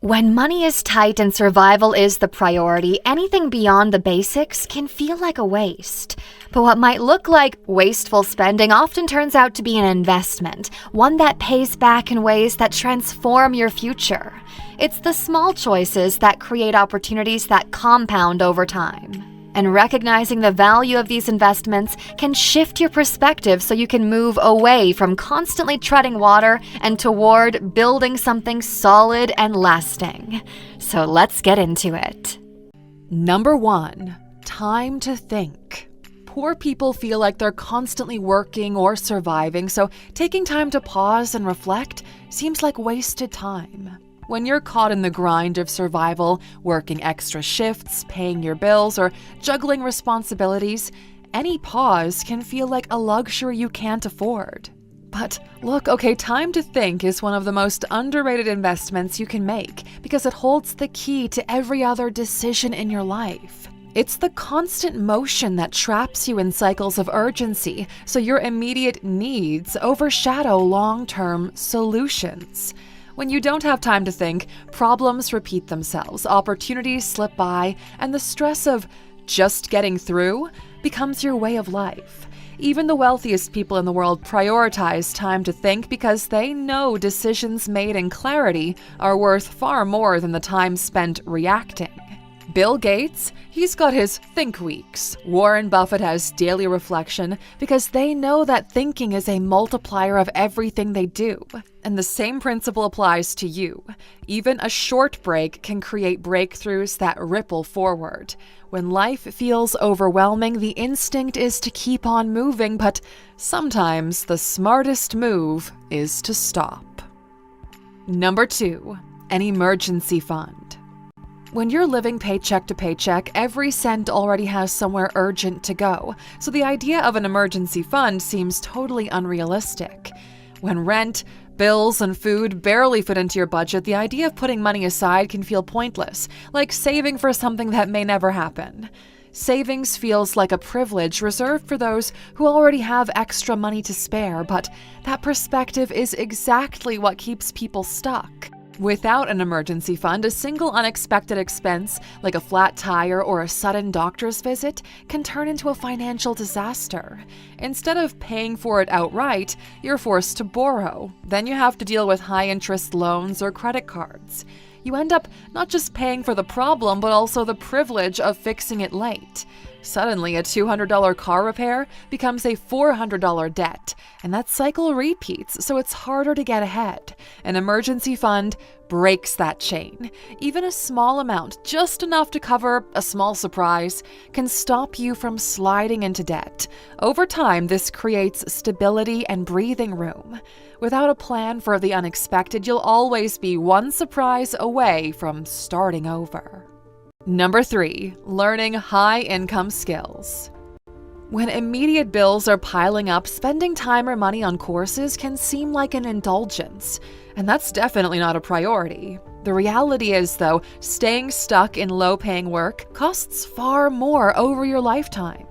When money is tight and survival is the priority, anything beyond the basics can feel like a waste. But what might look like wasteful spending often turns out to be an investment, one that pays back in ways that transform your future. It's the small choices that create opportunities that compound over time. And recognizing the value of these investments can shift your perspective so you can move away from constantly treading water and toward building something solid and lasting. So let's get into it. Number 1, time to think. Poor people feel like they're constantly working or surviving, so taking time to pause and reflect seems like wasted time. When you're caught in the grind of survival, working extra shifts, paying your bills, or juggling responsibilities, any pause can feel like a luxury you can't afford. But look, time to think is one of the most underrated investments you can make because it holds the key to every other decision in your life. It's the constant motion that traps you in cycles of urgency, so your immediate needs overshadow long-term solutions. When you don't have time to think, problems repeat themselves, opportunities slip by, and the stress of just getting through becomes your way of life. Even the wealthiest people in the world prioritize time to think because they know decisions made in clarity are worth far more than the time spent reacting. Bill Gates, he's got his think weeks. Warren Buffett has daily reflection because they know that thinking is a multiplier of everything they do. And the same principle applies to you. Even a short break can create breakthroughs that ripple forward. When life feels overwhelming, the instinct is to keep on moving, but sometimes the smartest move is to stop. Number 2, an emergency fund. When you're living paycheck to paycheck, every cent already has somewhere urgent to go, so the idea of an emergency fund seems totally unrealistic. When rent, bills, and food barely fit into your budget, the idea of putting money aside can feel pointless, like saving for something that may never happen. Savings feels like a privilege reserved for those who already have extra money to spare, but that perspective is exactly what keeps people stuck. Without an emergency fund, a single unexpected expense, like a flat tire or a sudden doctor's visit, can turn into a financial disaster. Instead of paying for it outright, you're forced to borrow. Then you have to deal with high-interest loans or credit cards. You end up not just paying for the problem, but also the privilege of fixing it late. Suddenly, a $200 car repair becomes a $400 debt, and that cycle repeats, so it's harder to get ahead. An emergency fund breaks that chain. Even a small amount, just enough to cover a small surprise, can stop you from sliding into debt. Over time, this creates stability and breathing room. Without a plan for the unexpected, you'll always be one surprise away from starting over. Number 3, learning high-income skills. When immediate bills are piling up, spending time or money on courses can seem like an indulgence, and that's definitely not a priority. The reality is, though, staying stuck in low-paying work costs far more over your lifetime.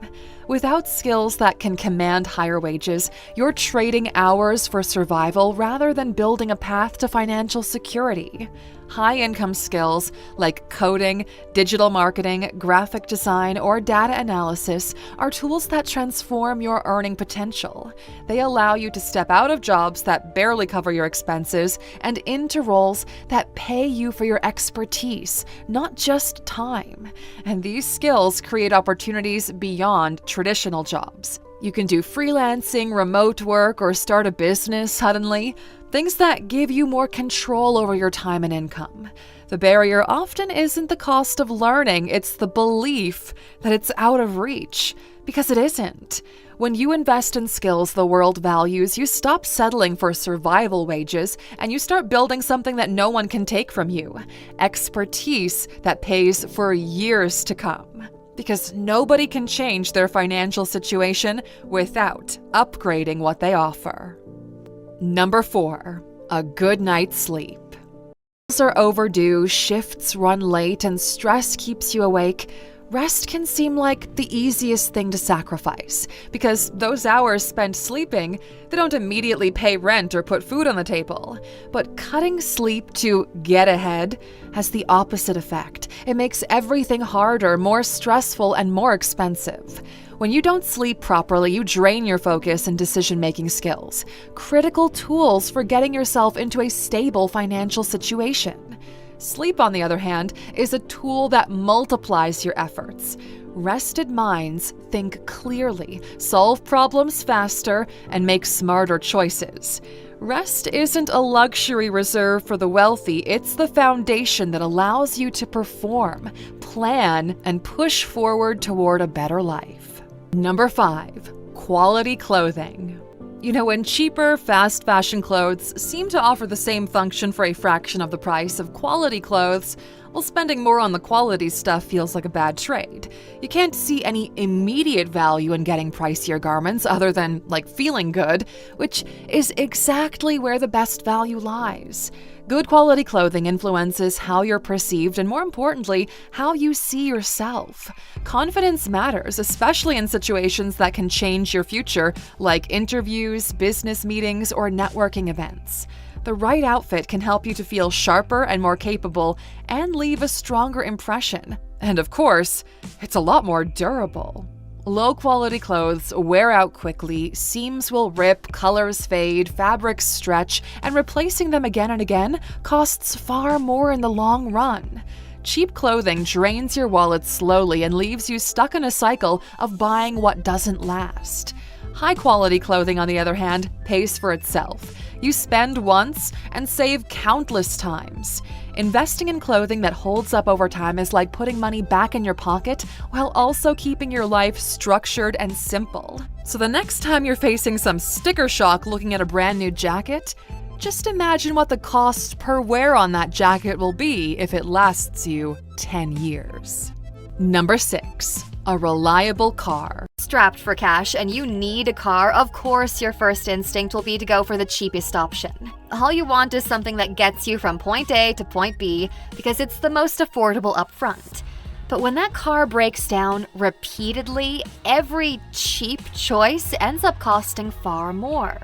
Without skills that can command higher wages, you're trading hours for survival rather than building a path to financial security. High-income skills like coding, digital marketing, graphic design, or data analysis are tools that transform your earning potential. They allow you to step out of jobs that barely cover your expenses and into roles that pay you for your expertise, not just time. And these skills create opportunities beyond traditional jobs. You can do freelancing, remote work, or start a business suddenly. Things that give you more control over your time and income. The barrier often isn't the cost of learning, it's the belief that it's out of reach, because it isn't. When you invest in skills the world values, you stop settling for survival wages and you start building something that no one can take from you. Expertise that pays for years to come. Because nobody can change their financial situation without upgrading what they offer. Number 4, a good night's sleep. Bills are overdue, shifts run late, and stress keeps you awake. Rest can seem like the easiest thing to sacrifice because those hours spent sleeping, they don't immediately pay rent or put food on the table. But cutting sleep to get ahead has the opposite effect. It makes everything harder, more stressful, and more expensive. When you don't sleep properly, you drain your focus and decision-making skills, critical tools for getting yourself into a stable financial situation. Sleep, on the other hand, is a tool that multiplies your efforts. Rested minds think clearly, solve problems faster, and make smarter choices. Rest isn't a luxury reserved for the wealthy, it's the foundation that allows you to perform, plan, and push forward toward a better life. Number 5, quality clothing. When cheaper, fast fashion clothes seem to offer the same function for a fraction of the price of quality clothes, well, spending more on the quality stuff feels like a bad trade. You can't see any immediate value in getting pricier garments other than, feeling good, which is exactly where the best value lies. Good quality clothing influences how you're perceived and, more importantly, how you see yourself. Confidence matters, especially in situations that can change your future, like interviews, business meetings, or networking events. The right outfit can help you to feel sharper and more capable and leave a stronger impression. And of course, it's a lot more durable. Low-quality clothes wear out quickly, seams will rip, colors fade, fabrics stretch, and replacing them again and again costs far more in the long run. Cheap clothing drains your wallet slowly and leaves you stuck in a cycle of buying what doesn't last. High-quality clothing, on the other hand, pays for itself. You spend once and save countless times. Investing in clothing that holds up over time is like putting money back in your pocket while also keeping your life structured and simple. So the next time you're facing some sticker shock looking at a brand new jacket, just imagine what the cost per wear on that jacket will be if it lasts you 10 years. Number 6, a reliable car. Strapped for cash and you need a car, of course your first instinct will be to go for the cheapest option. All you want is something that gets you from point A to point B because it's the most affordable up front. But when that car breaks down repeatedly, every cheap choice ends up costing far more.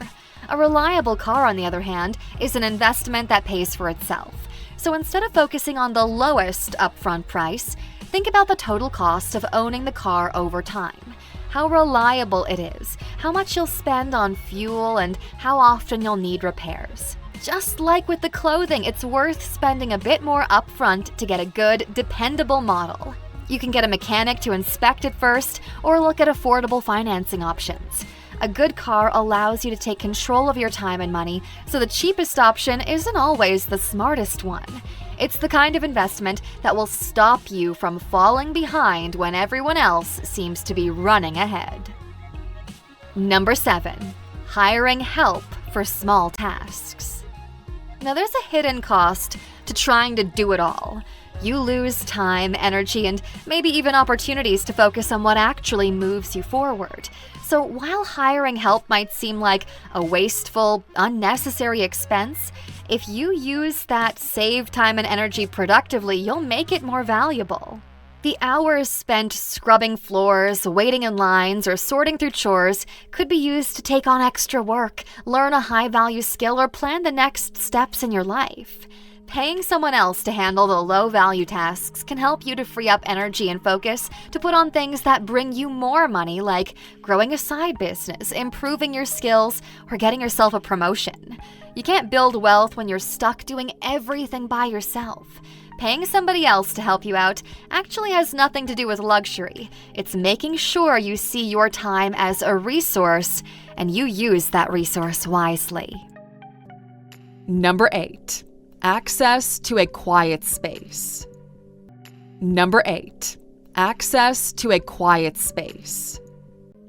A reliable car, on the other hand, is an investment that pays for itself. So instead of focusing on the lowest upfront price, think about the total cost of owning the car over time. How reliable it is, how much you'll spend on fuel, and how often you'll need repairs. Just like with the clothing, it's worth spending a bit more upfront to get a good, dependable model. You can get a mechanic to inspect it first, or look at affordable financing options. A good car allows you to take control of your time and money, so the cheapest option isn't always the smartest one. It's the kind of investment that will stop you from falling behind when everyone else seems to be running ahead. Number 7, hiring help for small tasks. Now there's a hidden cost to trying to do it all. You lose time, energy, and maybe even opportunities to focus on what actually moves you forward. So while hiring help might seem like a wasteful, unnecessary expense, if you use that saved time and energy productively, you'll make it more valuable. The hours spent scrubbing floors, waiting in lines, or sorting through chores could be used to take on extra work, learn a high-value skill, or plan the next steps in your life. Paying someone else to handle the low-value tasks can help you to free up energy and focus to put on things that bring you more money, like growing a side business, improving your skills, or getting yourself a promotion. You can't build wealth when you're stuck doing everything by yourself. Paying somebody else to help you out actually has nothing to do with luxury. It's making sure you see your time as a resource and you use that resource wisely. Number 8. Access to a quiet space. Number 8. Access to a quiet space.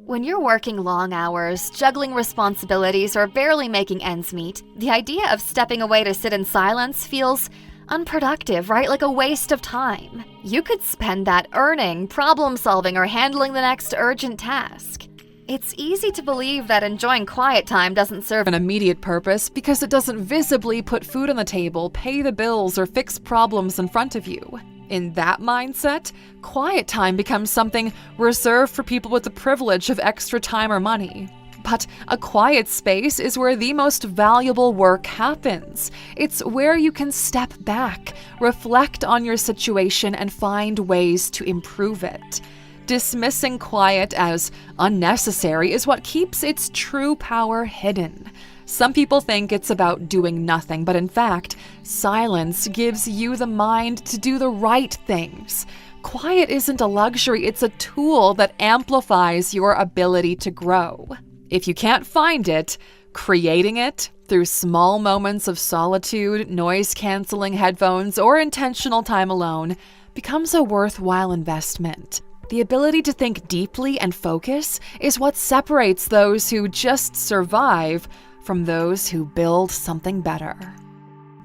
When you're working long hours, juggling responsibilities, or barely making ends meet, the idea of stepping away to sit in silence feels unproductive, right? Like a waste of time. You could spend that earning, problem solving, or handling the next urgent task. It's easy to believe that enjoying quiet time doesn't serve An immediate purpose because it doesn't visibly put food on the table, pay the bills, or fix problems in front of you. In that mindset, quiet time becomes something reserved for people with the privilege of extra time or money. But a quiet space is where the most valuable work happens. It's where you can step back, reflect on your situation, and find ways to improve it. Dismissing quiet as unnecessary is what keeps its true power hidden. Some people think it's about doing nothing, but in fact, silence gives you the mind to do the right things. Quiet isn't a luxury, it's a tool that amplifies your ability to grow. If you can't find it, creating it through small moments of solitude, noise-canceling headphones, or intentional time alone becomes a worthwhile investment. The ability to think deeply and focus is what separates those who just survive from those who build something better.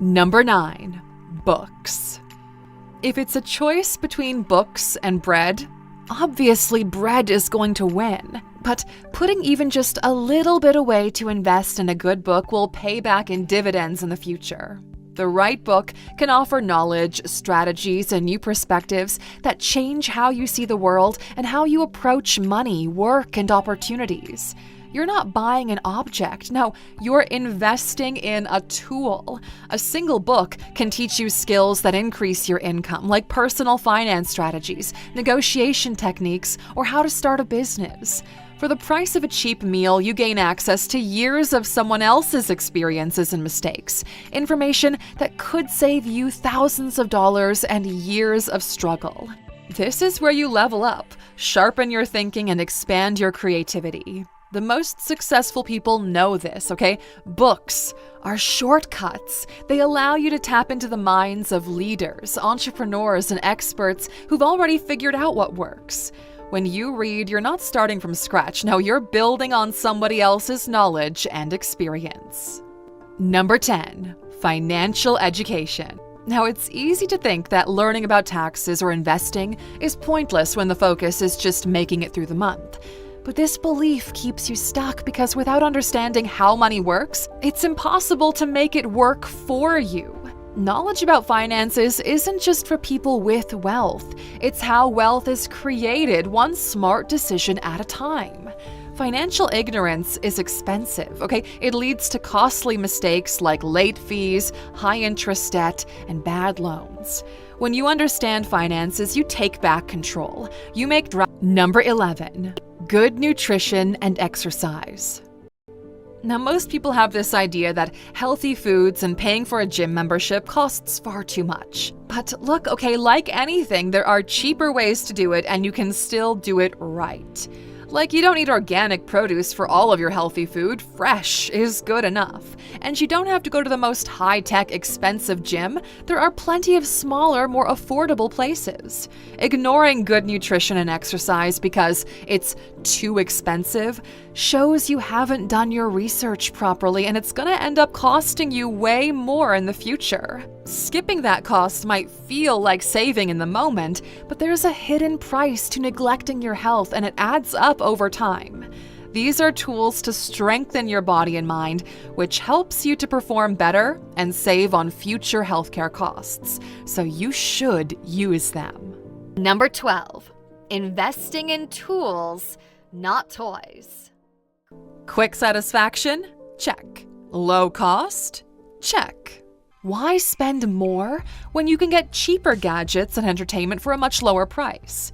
Number 9, books. If it's a choice between books and bread, obviously bread is going to win. But putting even just a little bit away to invest in a good book will pay back in dividends in the future. The right book can offer knowledge, strategies, and new perspectives that change how you see the world and how you approach money, work, and opportunities. You're not buying an object. No, you're investing in a tool. A single book can teach you skills that increase your income, like personal finance strategies, negotiation techniques, or how to start a business. For the price of a cheap meal, you gain access to years of someone else's experiences and mistakes, information that could save you thousands of dollars and years of struggle. This is where you level up, sharpen your thinking, and expand your creativity. The most successful people know this, okay? Books are shortcuts. They allow you to tap into the minds of leaders, entrepreneurs, and experts who've already figured out what works. When you read, you're not starting from scratch. No, you're building on somebody else's knowledge and experience. Number 10, financial education. Now, it's easy to think that learning about taxes or investing is pointless when the focus is just making it through the month. But this belief keeps you stuck because without understanding how money works, it's impossible to make it work for you. Knowledge about finances isn't just for people with wealth. It's how wealth is created, one smart decision at a time. Financial ignorance is expensive, okay? It leads to costly mistakes like late fees, high interest debt, and bad loans. When you understand finances, you take back control. You make Number 11, good nutrition and exercise. Now, most people have this idea that healthy foods and paying for a gym membership costs far too much. But look, okay, like anything, there are cheaper ways to do it and you can still do it right. Like, you don't need organic produce for all of your healthy food. Fresh is good enough. And you don't have to go to the most high-tech, expensive gym. There are plenty of smaller, more affordable places. Ignoring good nutrition and exercise because it's too expensive shows you haven't done your research properly, and it's gonna end up costing you way more in the future. Skipping that cost might feel like saving in the moment, but there's a hidden price to neglecting your health, and it adds up over time. These are tools to strengthen your body and mind, which helps you to perform better and save on future healthcare costs. So you should use them. Number 12, investing in tools, not toys. Quick satisfaction? Check. Low cost? Check. Why spend more when you can get cheaper gadgets and entertainment for a much lower price?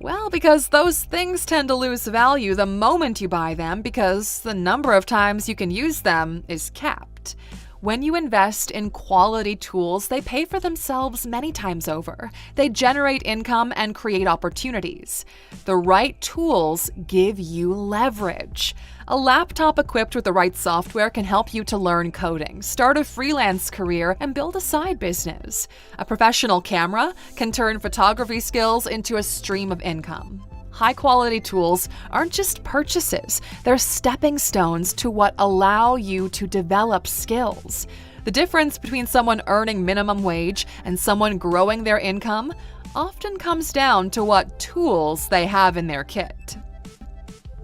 Well, because those things tend to lose value the moment you buy them because the number of times you can use them is capped. When you invest in quality tools, they pay for themselves many times over. They generate income and create opportunities. The right tools give you leverage. A laptop equipped with the right software can help you to learn coding, start a freelance career, and build a side business. A professional camera can turn photography skills into a stream of income. High-quality tools aren't just purchases, they're stepping stones to what allow you to develop skills. The difference between someone earning minimum wage and someone growing their income often comes down to what tools they have in their kit.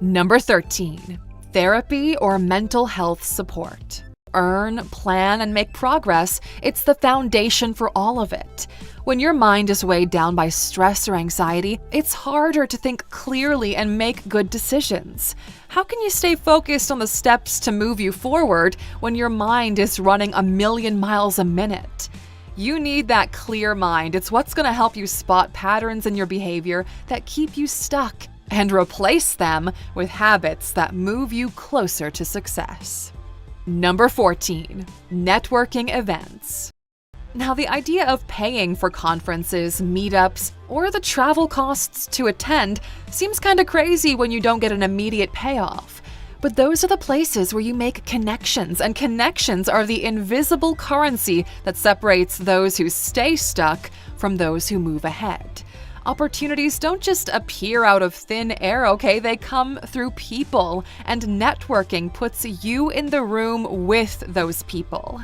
Number 13, therapy or mental health support. earn, plan, and make progress, it's the foundation for all of it. When your mind is weighed down by stress or anxiety, it's harder to think clearly and make good decisions. How can you stay focused on the steps to move you forward when your mind is running 1,000,000 miles a minute? You need that clear mind. It's what's going to help you spot patterns in your behavior that keep you stuck and replace them with habits that move you closer to success. Number 14, networking events. Now, the idea of paying for conferences, meetups, or the travel costs to attend seems kind of crazy when you don't get an immediate payoff. But those are the places where you make connections, and connections are the invisible currency that separates those who stay stuck from those who move ahead. Opportunities don't just appear out of thin air, okay? They come through people, and networking puts you in the room with those people.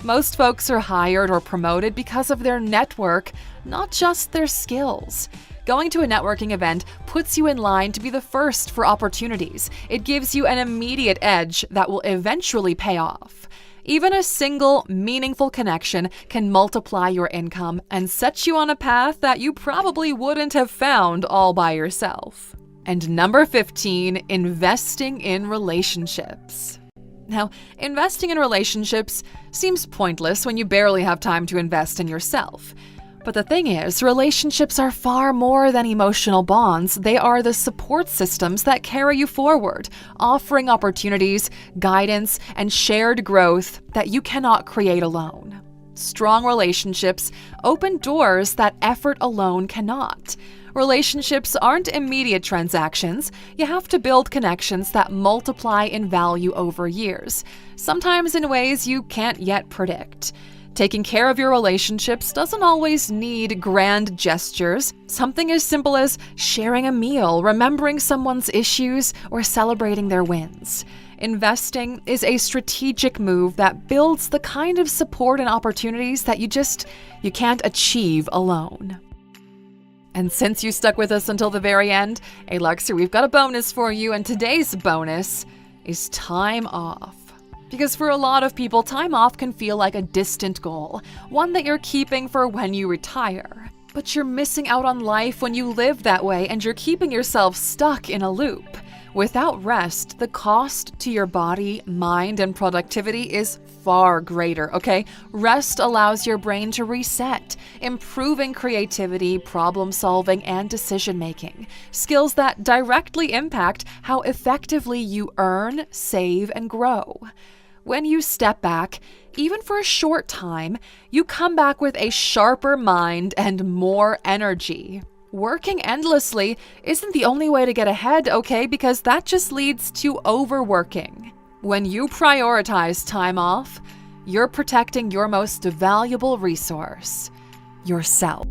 Most folks are hired or promoted because of their network, not just their skills. Going to a networking event puts you in line to be the first for opportunities. It gives you an immediate edge that will eventually pay off. Even a single, meaningful connection can multiply your income and set you on a path that you probably wouldn't have found all by yourself. And number 15, investing in relationships. Now, investing in relationships seems pointless when you barely have time to invest in yourself. But the thing is, relationships are far more than emotional bonds. They are the support systems that carry you forward, offering opportunities, guidance, and shared growth that you cannot create alone. Strong relationships open doors that effort alone cannot. Relationships aren't immediate transactions. You have to build connections that multiply in value over years, sometimes in ways you can't yet predict. Taking care of your relationships doesn't always need grand gestures. Something as simple as sharing a meal, remembering someone's issues, or celebrating their wins. Investing is a strategic move that builds the kind of support and opportunities that you can't achieve alone. And since you stuck with us until the very end, hey Luxer, we've got a bonus for you, and today's bonus is time off. Because for a lot of people, time off can feel like a distant goal, one that you're keeping for when you retire. But you're missing out on life when you live that way, and you're keeping yourself stuck in a loop. Without rest, the cost to your body, mind, and productivity is far greater, okay? Rest allows your brain to reset, improving creativity, problem-solving, and decision-making, skills that directly impact how effectively you earn, save, and grow. When you step back, even for a short time, you come back with a sharper mind and more energy. Working endlessly isn't the only way to get ahead, okay? Because that just leads to overworking. When you prioritize time off, you're protecting your most valuable resource, yourself.